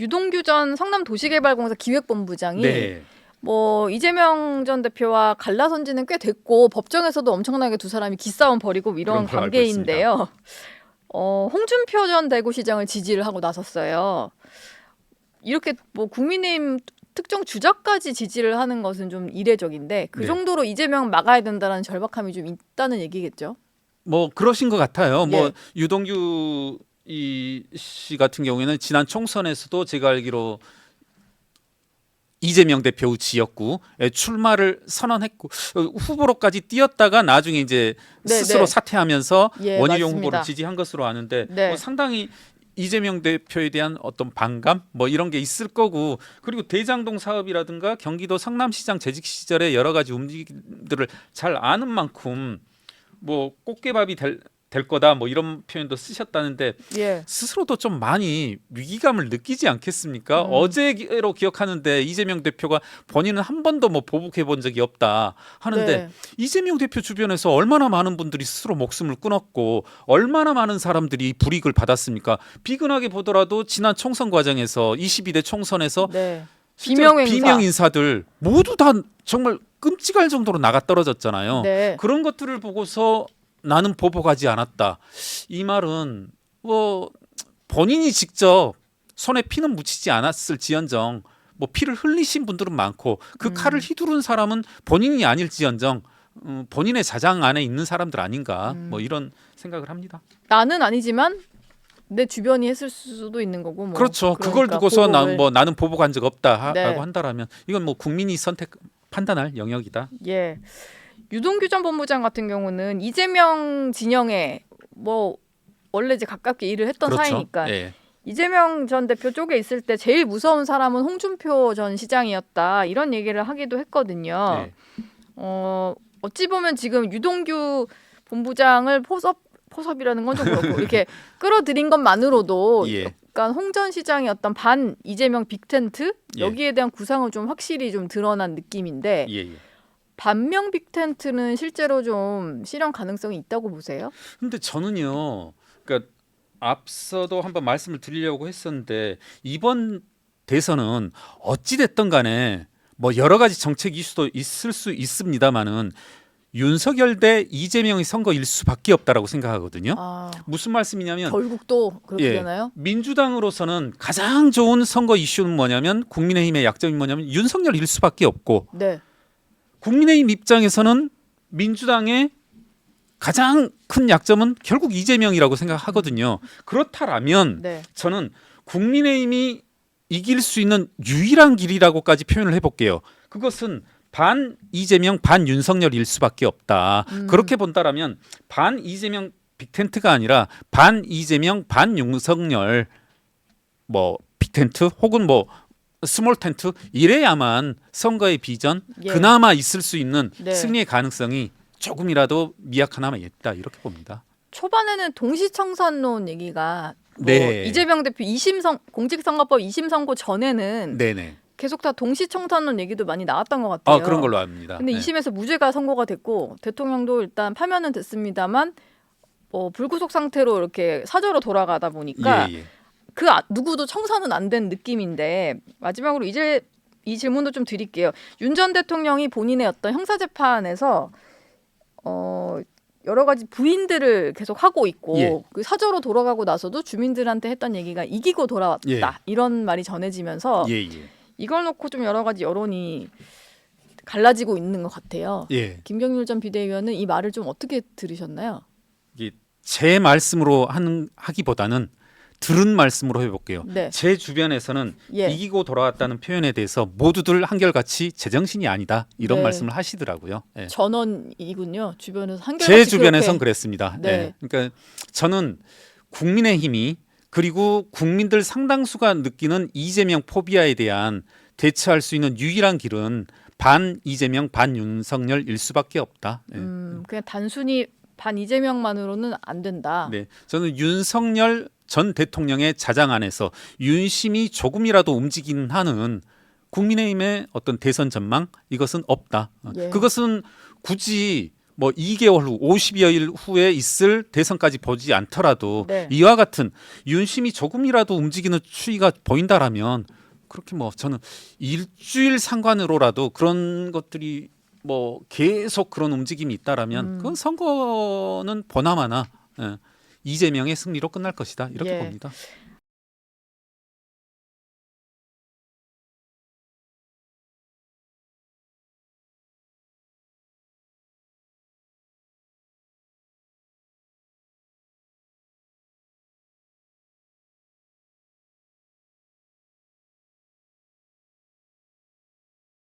유동규 전 성남도시개발공사 기획본부장이 네. 뭐 이재명 전 대표와 갈라선 지는 꽤 됐고 법정에서도 엄청나게 두 사람이 기싸움 벌이고 이런 그런 걸로 알고 관계인데요. 홍준표 전 대구시장을 지지를 하고 나섰어요. 이렇게 뭐 국민의힘 특정 주자까지 지지를 하는 것은 좀 이례적인데 그 네. 정도로 이재명 막아야 된다는 절박함이 좀 있다는 얘기겠죠. 뭐 그러신 것 같아요. 뭐 예. 유동규 씨 같은 경우에는 지난 총선에서도 제가 알기로 이재명 대표 지역구에 출마를 선언했고 후보로까지 뛰었다가 나중에 이제 네, 스스로 네. 사퇴하면서 예, 원희룡 맞습니다. 후보를 지지한 것으로 아는데 네. 뭐 상당히 이재명 대표에 대한 어떤 반감 뭐 이런 게 있을 거고, 그리고 대장동 사업이라든가 경기도 성남시장 재직 시절에 여러 가지 움직임들을 잘 아는 만큼 뭐 꽃게밥이 될 거다 뭐 이런 표현도 쓰셨다는데 예. 스스로도 좀 많이 위기감을 느끼지 않겠습니까? 어제로 기억하는데 이재명 대표가 본인은 한 번도 뭐 보복해 본 적이 없다 하는데 네. 이재명 대표 주변에서 얼마나 많은 분들이 스스로 목숨을 끊었고 얼마나 많은 사람들이 불이익을 받았습니까? 비근하게 보더라도 지난 총선 과정에서 22대 총선에서 네. 실제로 비명 행사. 비명 인사들 모두 다 정말 끔찍할 정도로 나가 떨어졌잖아요. 네. 그런 것들을 보고서 나는 보복하지 않았다. 이 말은 뭐 본인이 직접 손에 피는 묻히지 않았을지언정 뭐 피를 흘리신 분들은 많고 그 칼을 휘두른 사람은 본인이 아닐지언정 본인의 자장 안에 있는 사람들 아닌가 뭐 이런 생각을 합니다. 나는 아니지만 내 주변이 했을 수도 있는 거고 뭐. 그렇죠. 그걸 그러니까 두고서 보복을. 나는 보복한 적 없다라고 네. 한다라면 이건 뭐 국민이 판단할 영역이다. 예. 유동규 전 본부장 같은 경우는 이재명 진영에 뭐 원래 이제 가깝게 일을 했던 그렇죠. 사이니까 예. 이재명 전 대표 쪽에 있을 때 제일 무서운 사람은 홍준표 전 시장이었다 이런 얘기를 하기도 했거든요. 예. 어찌 보면 지금 유동규 본부장을 포섭이라는 건 좀 그렇고 이렇게 끌어들인 것만으로도 예. 약간 홍 전 시장의 어떤 반 이재명 빅텐트 예. 여기에 대한 구상은 좀 확실히 좀 드러난 느낌인데 예. 예. 반명 빅텐트는 실제로 좀 실현 가능성이 있다고 보세요? 근데 저는요, 그러니까 앞서도 한번 말씀을 드리려고 했었는데 이번 대선은 어찌 됐든 간에 뭐 여러 가지 정책 이슈도 있을 수 있습니다만은 윤석열 대 이재명의 선거일 수밖에 없다라고 생각하거든요. 아, 무슨 말씀이냐면 결국 또 그렇게 예, 되나요? 민주당으로서는 가장 좋은 선거 이슈는 뭐냐면 국민의힘의 약점이 뭐냐면 윤석열일 수밖에 없고, 네. 국민의힘 입장에서는 민주당의 가장 큰 약점은 결국 이재명이라고 생각하거든요. 그렇다라면 네. 저는 국민의힘이 이길 수 있는 유일한 길이라고까지 표현을 해볼게요. 그것은 반 이재명 반 윤석열일 수밖에 없다. 그렇게 본다라면 반 이재명 빅텐트가 아니라 반 이재명 반 윤석열 뭐 빅텐트 혹은 뭐 스몰 텐트 이래야만 선거의 비전 예. 그나마 있을 수 있는 네. 승리의 가능성이 조금이라도 미약하나마 있다 이렇게 봅니다. 초반에는 동시청산론 얘기가 뭐 네. 이재명 대표 2심 공직선거법 2심 선고 전에는 네네. 계속 다 동시청산론 얘기도 많이 나왔던 것 같아요. 그런 걸로 압니다. 근데 네. 2심에서 무죄가 선고가 됐고 대통령도 일단 파면은 됐습니다만 불구속 상태로 이렇게 사저로 돌아가다 보니까 예, 예. 누구도 청산은 안 된 느낌인데 마지막으로 이제 이 질문도 좀 드릴게요. 윤 전 대통령이 본인의 어떤 형사재판에서 여러 가지 부인들을 계속 하고 있고 예. 그 사저로 돌아가고 나서도 주민들한테 했던 얘기가 이기고 돌아왔다 예. 이런 말이 전해지면서 예, 예. 이걸 놓고 좀 여러 가지 여론이 갈라지고 있는 것 같아요. 예. 김경률 전 비대위원은 이 말을 좀 어떻게 들으셨나요? 이게 제 말씀으로 하기보다는 들은 말씀으로 해볼게요. 네. 제 주변에서는 예. 이기고 돌아왔다는 표현에 대해서 모두들 한결같이 제정신이 아니다 이런 네. 말씀을 하시더라고요. 예. 전원이군요. 주변에서 한결같이 제 주변에선 그렇게. 그랬습니다. 네. 예. 그러니까 저는 국민의힘이 그리고 국민들 상당수가 느끼는 이재명 포비아에 대한 대처할 수 있는 유일한 길은 반 이재명 반 윤석열일 수밖에 없다. 예. 그냥 단순히 반 이재명만으로는 안 된다. 네, 저는 윤석열 전 대통령의 자장 안에서 윤심이 조금이라도 움직이는 한은 국민의힘의 어떤 대선 전망 이것은 없다. 예. 그것은 굳이 뭐 2개월 후, 50여일 후에 있을 대선까지 보지 않더라도 네. 이와 같은 윤심이 조금이라도 움직이는 추이가 보인다라면 그렇게 뭐 저는 일주일 상관으로라도 그런 것들이 뭐 계속 그런 움직임이 있다라면 그 선거는 보나마나 이재명의 승리로 끝날 것이다 이렇게 예. 봅니다.